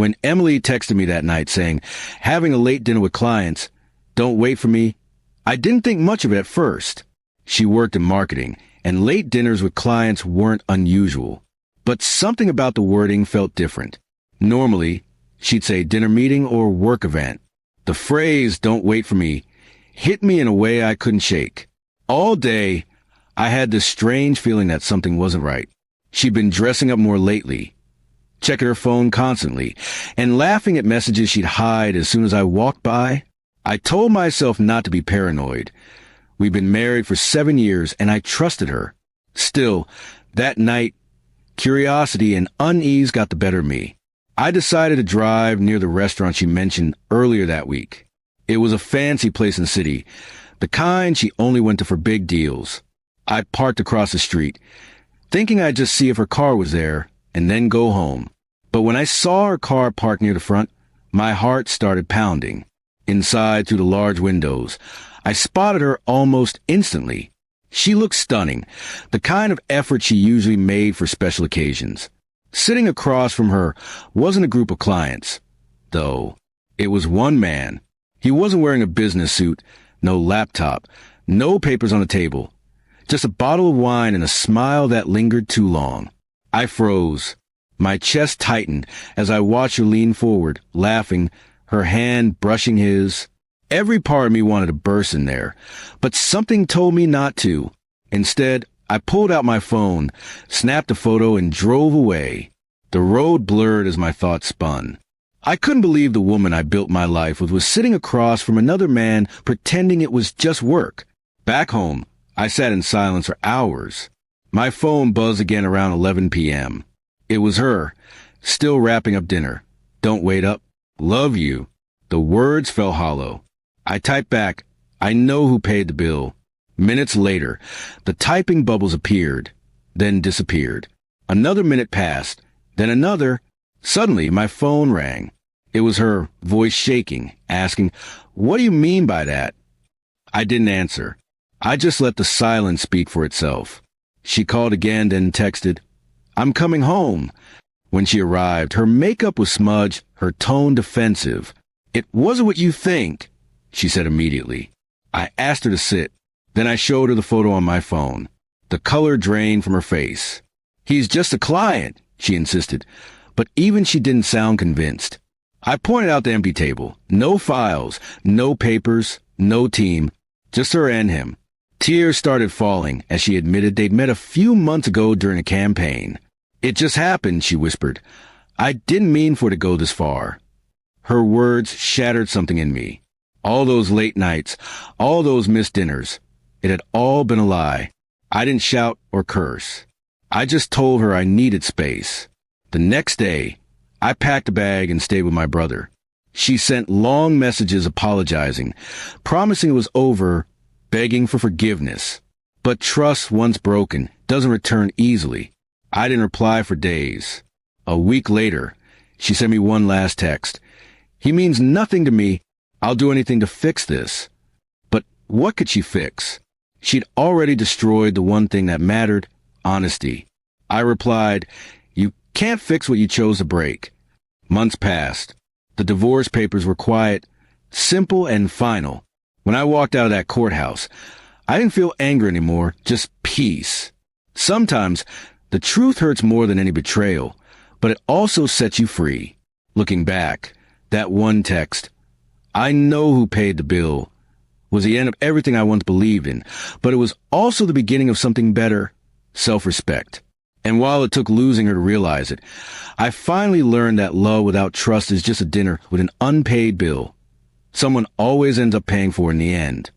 When Emily texted me that night saying, having a late dinner with clients, don't wait for me, I didn't think much of it at first. She worked in marketing, and late dinners with clients weren't unusual. But something about the wording felt different. Normally, she'd say dinner meeting or work event. The phrase, don't wait for me, hit me in a way I couldn't shake. All day, I had this strange feeling that something wasn't right. She'd been dressing up more lately, checking her phone constantly, and laughing at messages she'd hide as soon as I walked by. I told myself not to be paranoid. We'd been married for 7 years, and I trusted her. Still, that night, curiosity and unease got the better of me. I decided to drive near the restaurant she mentioned earlier that week. It was a fancy place in the city, the kind she only went to for big deals. I parked across the street, thinking I'd just see if her car was there and then go home. But when I saw her car parked near the front, my heart started pounding. Inside, through the large windows, I spotted her almost instantly. She looked stunning, the kind of effort she usually made for special occasions. Sitting across from her wasn't a group of clients, though. It was one man. He wasn't wearing a business suit, no laptop, no papers on the table. Just a bottle of wine and a smile that lingered too long. I froze. My chest tightened as I watched her lean forward, laughing, her hand brushing his. Every part of me wanted to burst in there, but something told me not to. Instead, I pulled out my phone, snapped a photo, and drove away. The road blurred as my thoughts spun. I couldn't believe the woman I built my life with was sitting across from another man pretending it was just work. Back home, I sat in silence for hours. My phone buzzed again around 11 p.m. It was her, still wrapping up dinner. Don't wait up. Love you. The words fell hollow. I typed back, I know who paid the bill. Minutes later, the typing bubbles appeared, then disappeared. Another minute passed, then another. Suddenly, my phone rang. It was her, voice shaking, asking, what do you mean by that? I didn't answer. I just let the silence speak for itself. She called again, then texted, I'm coming home. When she arrived, her makeup was smudged, her tone defensive. It wasn't what you think, she said immediately. I asked her to sit. Then I showed her the photo on my phone. The color drained from her face. He's just a client, she insisted, but even she didn't sound convinced. I pointed out the empty table. No files, no papers, no team, just her and him. Tears started falling as she admitted they'd met a few months ago during a campaign. It just happened, she whispered. I didn't mean for it to go this far. Her words shattered something in me. All those late nights, all those missed dinners, it had all been a lie. I didn't shout or curse. I just told her I needed space. The next day, I packed a bag and stayed with my brother. She sent long messages apologizing, promising it was over, begging for forgiveness. But trust, once broken, doesn't return easily. I didn't reply for days. A week later, she sent me one last text. He means nothing to me. I'll do anything to fix this. But what could she fix? She'd already destroyed the one thing that mattered, honesty. I replied, you can't fix what you chose to break. Months passed. The divorce papers were quiet, simple and final. When I walked out of that courthouse, I didn't feel anger anymore, just peace. Sometimes the truth hurts more than any betrayal, but it also sets you free. Looking back, that one text, I know who paid the bill, was the end of everything I once believed in, but it was also the beginning of something better, self-respect. And while it took losing her to realize it, I finally learned that love without trust is just a dinner with an unpaid bill. Someone always ends up paying for in the end.